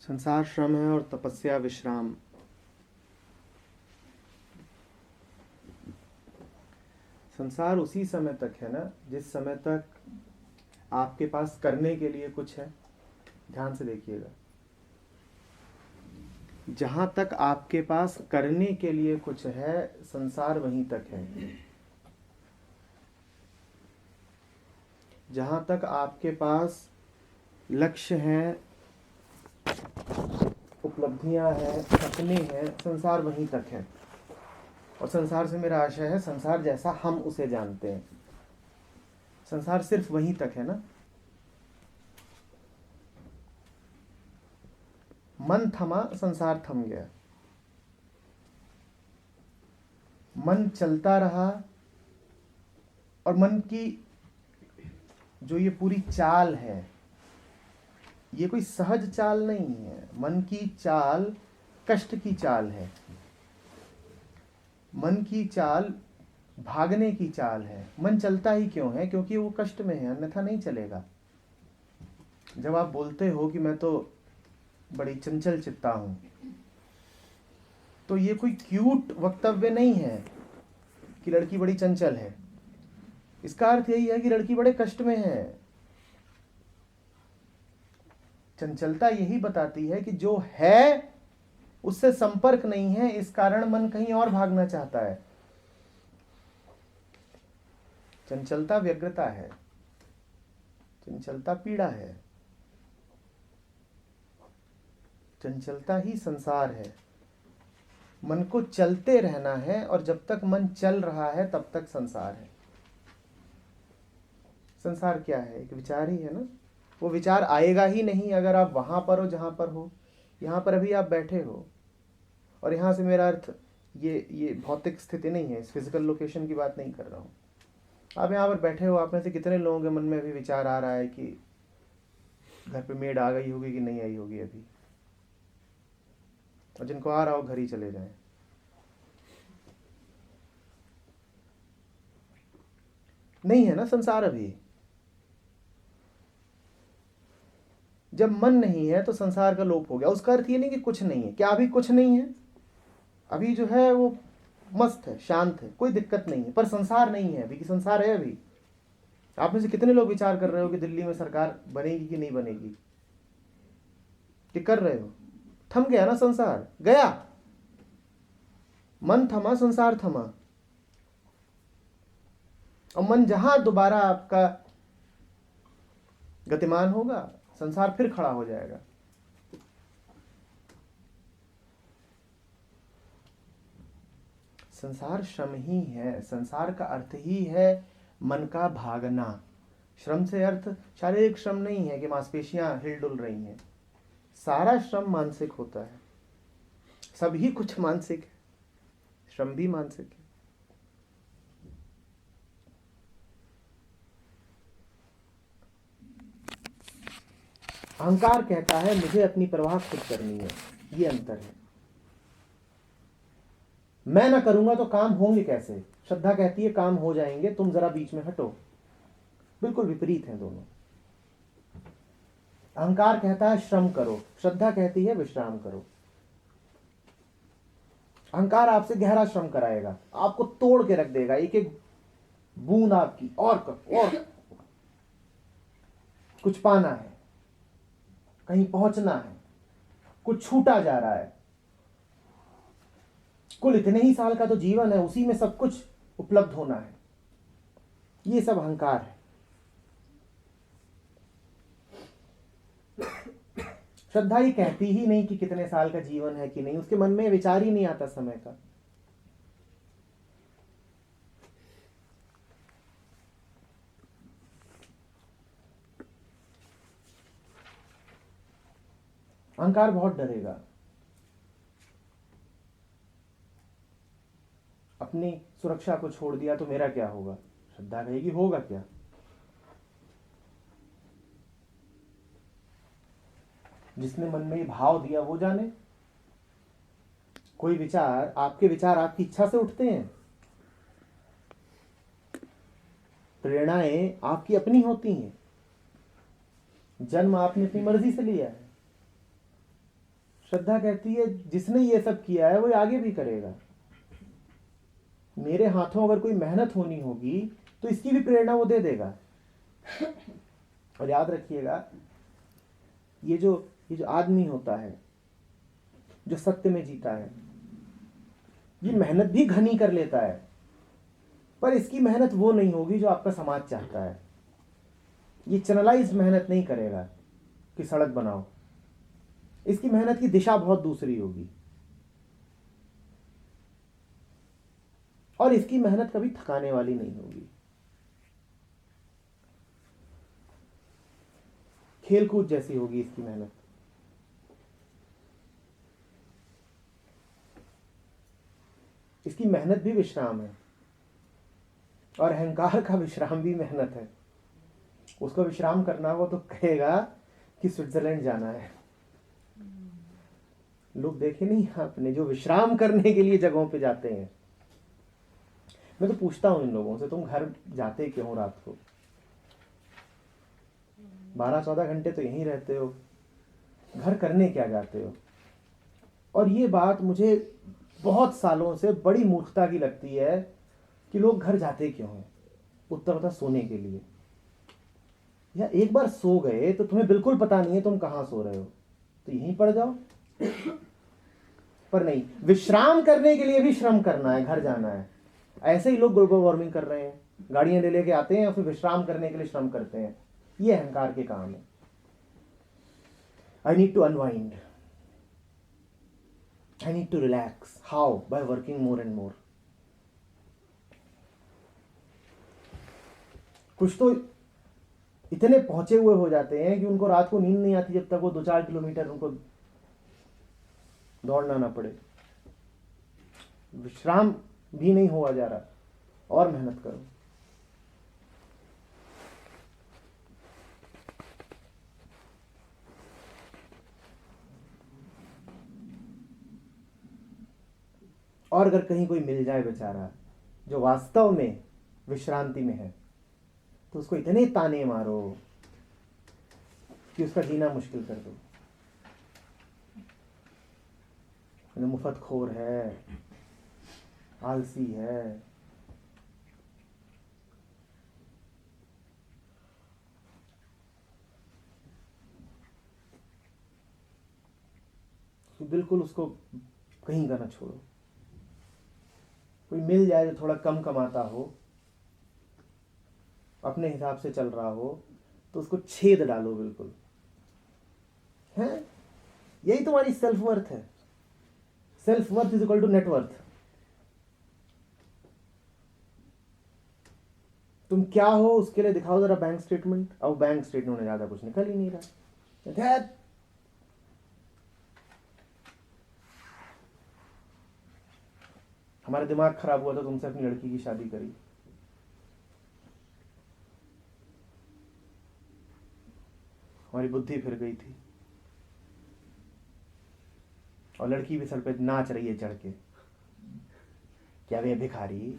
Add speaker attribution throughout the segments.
Speaker 1: संसार श्रम है और तपस्या विश्राम। संसार उसी समय तक है ना जिस समय तक आपके पास करने के लिए कुछ है। ध्यान से देखिएगा, जहां तक आपके पास करने के लिए कुछ है संसार वहीं तक है। जहां तक आपके पास लक्ष्य हैं, उपलब्धियां हैं, सपने हैं, संसार वहीं तक है। और संसार से मेरा आशय है संसार जैसा हम उसे जानते हैं। संसार सिर्फ वहीं तक है ना। मन थमा, संसार थम गया। मन चलता रहा और मन की जो ये पूरी चाल है, ये कोई सहज चाल नहीं है। मन की चाल कष्ट की चाल है। मन की चाल भागने की चाल है। मन चलता ही क्यों है? क्योंकि वो कष्ट में है, अन्यथा नहीं चलेगा। जब आप बोलते हो कि मैं तो बड़ी चंचल चित्ता हूं, तो ये कोई क्यूट वक्तव्य नहीं है कि लड़की बड़ी चंचल है। इसका अर्थ यही है कि लड़की बड़े कष्ट में है। चंचलता यही बताती है कि जो है उससे संपर्क नहीं है, इस कारण मन कहीं और भागना चाहता है। चंचलता व्यग्रता है, चंचलता पीड़ा है, चंचलता ही संसार है। मन को चलते रहना है और जब तक मन चल रहा है तब तक संसार है। संसार क्या है? एक विचार ही है ना। वो विचार आएगा ही नहीं अगर आप वहां पर हो जहां पर हो। यहां पर अभी आप बैठे हो, और यहां से मेरा अर्थ ये भौतिक स्थिति नहीं है, इस फिजिकल लोकेशन की बात नहीं कर रहा हूं। आप यहाँ पर बैठे हो, आप में से कितने लोगों के मन में अभी विचार आ रहा है कि घर पे मेड आ गई होगी कि नहीं आई होगी अभी? और जिनको आ रहा हो घर ही चले जाएं। नहीं है ना संसार अभी। जब मन नहीं है तो संसार का लोप हो गया। उसका अर्थ ये नहीं कि कुछ नहीं है। क्या अभी कुछ नहीं है? अभी जो है वो मस्त है, शांत है, कोई दिक्कत नहीं है, पर संसार नहीं है अभी। कि संसार है अभी? आप में से कितने लोग विचार कर रहे हो कि दिल्ली में सरकार बनेगी कि नहीं बनेगी? कि कर रहे हो? थम गया ना संसार, गया। मन थमा, संसार थमा। और मन जहां दोबारा आपका गतिमान होगा, संसार फिर खड़ा हो जाएगा। संसार श्रम ही है। संसार का अर्थ ही है मन का भागना। श्रम से अर्थ शारीरिक श्रम नहीं है कि मांसपेशियां हिलडुल रही हैं। सारा श्रम मानसिक होता है। सभी कुछ मानसिक है, श्रम भी मानसिक है। अहंकार कहता है मुझे अपनी परवाह खुद करनी है। ये अंतर है। मैं ना करूंगा तो काम होंगे कैसे? श्रद्धा कहती है काम हो जाएंगे, तुम जरा बीच में हटो। बिल्कुल विपरीत हैं दोनों। अहंकार कहता है श्रम करो, श्रद्धा कहती है विश्राम करो। अहंकार आपसे गहरा श्रम कराएगा, आपको तोड़ के रख देगा, एक एक बूंद आपकी और कुछ पाना है, कहीं पहुंचना है, कुछ छूटा जा रहा है। कुल इतने ही साल का तो जीवन है, उसी में सब कुछ उपलब्ध होना है। ये सब अहंकार है। श्रद्धा ही कहती ही नहीं कि कितने साल का जीवन है कि नहीं। उसके मन में विचार ही नहीं आता समय का। अहंकार बहुत डरेगा। अपनी सुरक्षा को छोड़ दिया तो मेरा क्या होगा? श्रद्धा कहेगी होगा क्या? जिसने मन में भाव दिया वो जाने। कोई विचार, आपके विचार आपकी इच्छा से उठते हैं। प्रेरणाएं आपकी अपनी होती हैं। जन्म आपने अपनी मर्जी से लिया है। श्रद्धा कहती है जिसने ये सब किया है वो आगे भी करेगा। मेरे हाथों अगर कोई मेहनत होनी होगी तो इसकी भी प्रेरणा वो दे देगा। और याद रखिएगा, ये जो आदमी होता है जो सत्य में जीता है, ये मेहनत भी घनी कर लेता है, पर इसकी मेहनत वो नहीं होगी जो आपका समाज चाहता है। ये चैनलाइज मेहनत नहीं करेगा कि सड़क बनाओ, इसकी मेहनत की दिशा बहुत दूसरी होगी। और इसकी मेहनत कभी थकाने वाली नहीं होगी। खेलकूद जैसी होगी इसकी मेहनत। इसकी मेहनत भी विश्राम है, और अहंकार का विश्राम भी मेहनत है। उसको विश्राम करना हो तो कहेगा कि स्विट्जरलैंड जाना है। लोग देखे नहीं आपने जो विश्राम करने के लिए जगहों पे जाते हैं। मैं तो पूछता हूं इन लोगों से, तुम घर जाते क्यों हो रात को? 12-14 घंटे तो यहीं रहते हो, घर करने क्या जाते हो? और ये बात मुझे बहुत सालों से बड़ी मूर्खता की लगती है कि लोग घर जाते क्यों हैं? उत्तर होता सोने के लिए। या एक बार सो गए तो तुम्हें बिल्कुल पता नहीं है तुम कहां सो रहे हो, तो यहीं पड़ जाओ। पर नहीं, विश्राम करने के लिए भी श्रम करना है, घर जाना है। ऐसे ही लोग ग्लोबल वार्मिंग कर रहे हैं, गाड़ियां ले लेके आते हैं और फिर विश्राम करने के लिए श्रम करते हैं। ये अहंकार के काम है। I need to unwind, I need to relax. How? By working more and more. कुछ तो इतने पहुंचे हुए हो जाते हैं कि उनको रात को नींद नहीं आती जब तक वो 2-4 किलोमीटर उनको दौड़ना ना पड़े। विश्राम भी नहीं हुआ जा रहा, और मेहनत करो। और अगर कहीं कोई मिल जाए बेचारा जो वास्तव में विश्रांति में है, तो उसको इतने ताने मारो कि उसका जीना मुश्किल कर दो। मुफ्तखोर है, आलसी है, तो बिल्कुल उसको कहीं का ना छोड़ो। कोई मिल जाए जो थोड़ा कम कमाता हो, अपने हिसाब से चल रहा हो, तो उसको छेद डालो बिल्कुल। है यही तुम्हारी सेल्फ वर्थ है। Self worth is equal to net worth. तुम क्या हो उसके लिए दिखाओ जरा बैंक स्टेटमेंट। अब बैंक स्टेटमेंट में ज्यादा कुछ निकल ही नहीं रहा। हमारा दिमाग खराब हुआ था तुमसे अपनी लड़की की शादी करी। हमारी बुद्धि फिर गई थी, और लड़की भी सर पे नाच रही है चढ़ के। क्या वे भिखारी?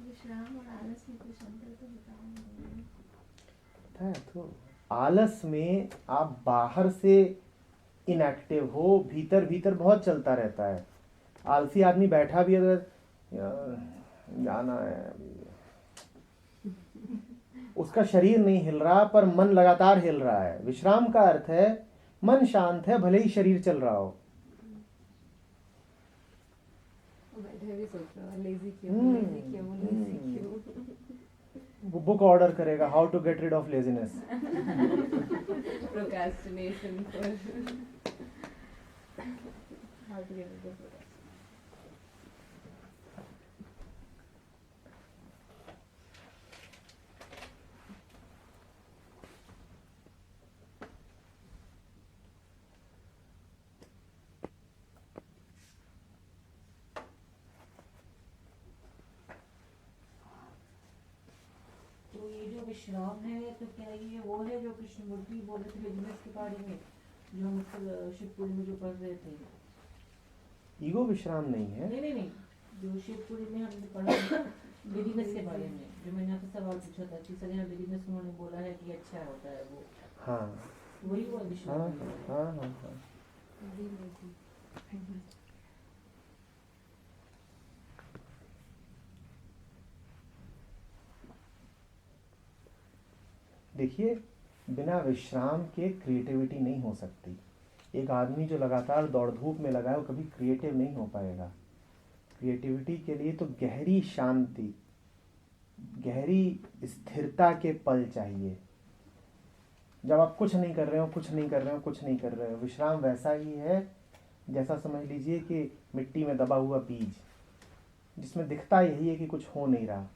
Speaker 2: विश्राम और आलस में कुछ अंतर तो बताओ।
Speaker 1: तो आलस में आप बाहर से इनएक्टिव हो, भीतर भीतर बहुत चलता रहता है। आलसी आदमी बैठा भी अगर जाना है, उसका शरीर नहीं हिल रहा पर मन लगातार हिल रहा है। विश्राम का अर्थ है मन शांत है भले ही शरीर चल रहा हो। वो बुक ऑर्डर करेगा, how to get rid of laziness.
Speaker 2: Procrastination for how to get rid of.
Speaker 3: विश्राम है तो क्या ये वो है जो कृष्णमूर्ति बोल रहे थे बिजनेस के बारे में, जो हम कल शिवपुरी में जो पढ़ रहे थे?
Speaker 1: ईगो विश्राम नहीं है।
Speaker 3: नहीं नहीं नहीं, जो शिवपुरी में हमने पढ़ा बिजनेस के बारे में, जो मैंने आपसे सवाल पूछा था कि सर यहाँ बिजनेस उन्होंने बोला है कि अच्छा होता है वो,
Speaker 1: हाँ
Speaker 3: वही वो
Speaker 1: हाँ
Speaker 3: विश्राम है।
Speaker 1: हाँ हाँ हाँ। देखिए, बिना विश्राम के क्रिएटिविटी नहीं हो सकती। एक आदमी जो लगातार दौड़ धूप में लगा है वो कभी क्रिएटिव नहीं हो पाएगा। क्रिएटिविटी के लिए तो गहरी शांति, गहरी स्थिरता के पल चाहिए। जब आप कुछ नहीं कर रहे हो, कुछ नहीं कर रहे हो, कुछ नहीं कर रहे हो, विश्राम वैसा ही है जैसा समझ लीजिए कि मिट्टी में दबा हुआ बीज, जिसमें दिखता यही है कि कुछ हो नहीं रहा,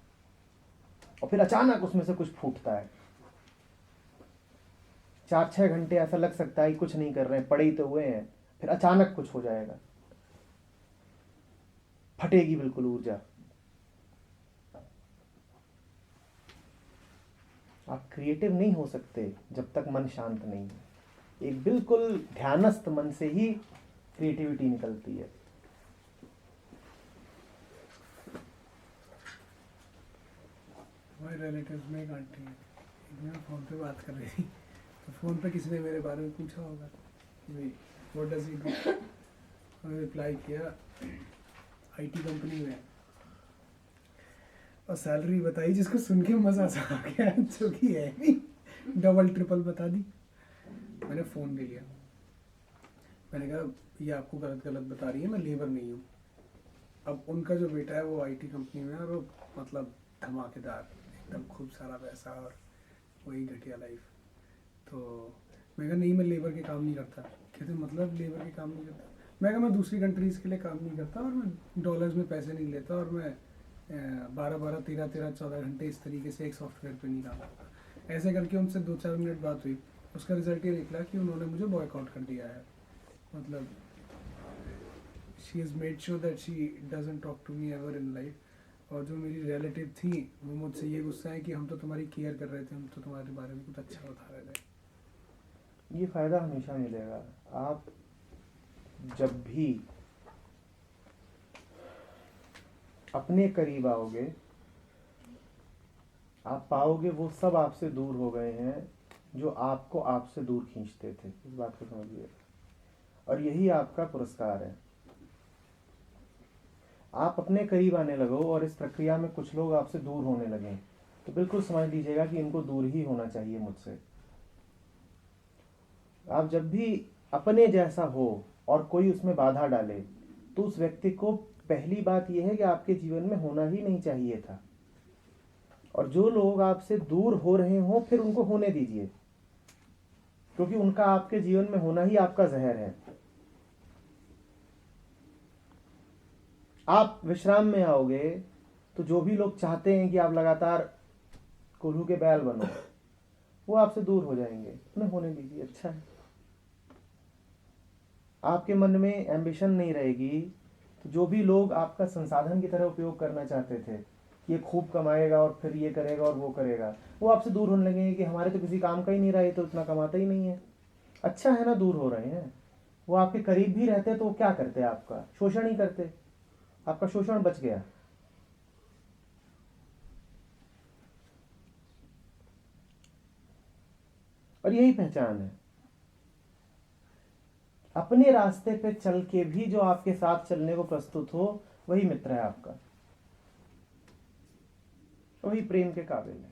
Speaker 1: और फिर अचानक उसमें से कुछ फूटता है। 4-6 घंटे ऐसा लग सकता है कि कुछ नहीं कर रहे हैं, पड़े ही तो हुए हैं, फिर अचानक कुछ हो जाएगा, फटेगी बिल्कुल ऊर्जा। आप क्रिएटिव नहीं हो सकते जब तक मन शांत नहीं है। एक बिल्कुल ध्यानस्थ मन से ही क्रिएटिविटी निकलती है।
Speaker 4: हमारे रिलेटिव्स में एक आंटी है, एक दिन फ़ोन पे बात कर रही थी, तो फ़ोन पे किसी ने मेरे बारे में पूछा होगा कि भाई व्हाट डज ही डू। मैंने रिप्लाई किया आईटी कंपनी में, और सैलरी बताई जिसको सुन के मज़ा सा आ गया, जो कि है नहीं, डबल ट्रिपल बता दी। मैंने फ़ोन ले लिया, मैंने कहा ये आपको गलत बता रही है, मैं लेबर नहीं हूँ। अब उनका जो बेटा है वो आईटी कंपनी में है, और वो मतलब धमाकेदार, एकदम खूब सारा पैसा और वही घटिया लाइफ। तो मैं कहा नहीं, मैं लेबर के काम नहीं करता। कहते मतलब लेबर के काम नहीं करता? मैं कहा मैं दूसरी कंट्रीज़ के लिए काम नहीं करता, और मैं डॉलर्स में पैसे नहीं लेता, और मैं 12-12, 13-13, 14 घंटे इस तरीके से एक सॉफ्टवेयर पे नहीं काम करता। ऐसे करके उनसे 2-4 मिनट बात हुई, उसका रिजल्ट ये निकला कि उन्होंने मुझे बॉयकॉट कर दिया है। मतलब she is made sure that she doesn't talk to me ever in life. और जो मेरी रिलेटिव थी वो मुझसे ये गुस्सा है कि हम तो तुम्हारी केयर कर रहे थे, हम तो तुम्हारे बारे में कुछ अच्छा बता रहे थे।
Speaker 1: ये फायदा हमेशा मिलेगा। आप जब भी अपने करीब आओगे, आप पाओगे वो सब आपसे दूर हो गए हैं जो आपको आपसे दूर खींचते थे। इस बात को समझिए, और यही आपका पुरस्कार है। आप अपने करीब आने लगो और इस प्रक्रिया में कुछ लोग आपसे दूर होने लगे, तो बिल्कुल समझ लीजिएगा कि इनको दूर ही होना चाहिए मुझसे। आप जब भी अपने जैसा हो और कोई उसमें बाधा डाले, तो उस व्यक्ति को पहली बात यह है कि आपके जीवन में होना ही नहीं चाहिए था। और जो लोग आपसे दूर हो रहे हो, फिर उनको होने दीजिए, क्योंकि उनका आपके जीवन में होना ही आपका जहर है। आप विश्राम में आओगे तो जो भी लोग चाहते हैं कि आप लगातार कोल्हू के बैल बनो, वो आपसे दूर हो जाएंगे। उन्हें होने दीजिए, अच्छा है। आपके मन में एम्बिशन नहीं रहेगी, तो जो भी लोग आपका संसाधन की तरह उपयोग करना चाहते थे, ये खूब कमाएगा और फिर ये करेगा और वो करेगा, वो आपसे दूर होने लगेंगे कि हमारे तो किसी काम का ही नहीं रहा, ये तो इतना कमाता ही नहीं है। अच्छा है ना, दूर हो रहे हैं। वो आपके करीब भी रहते तो वो क्या करते, आपका शोषण ही करते। आपका शोषण बच गया। और यही पहचान है। अपने रास्ते पे चल के भी जो आपके साथ चलने को प्रस्तुत हो, वही मित्र है आपका, वही प्रेम के काबिल है।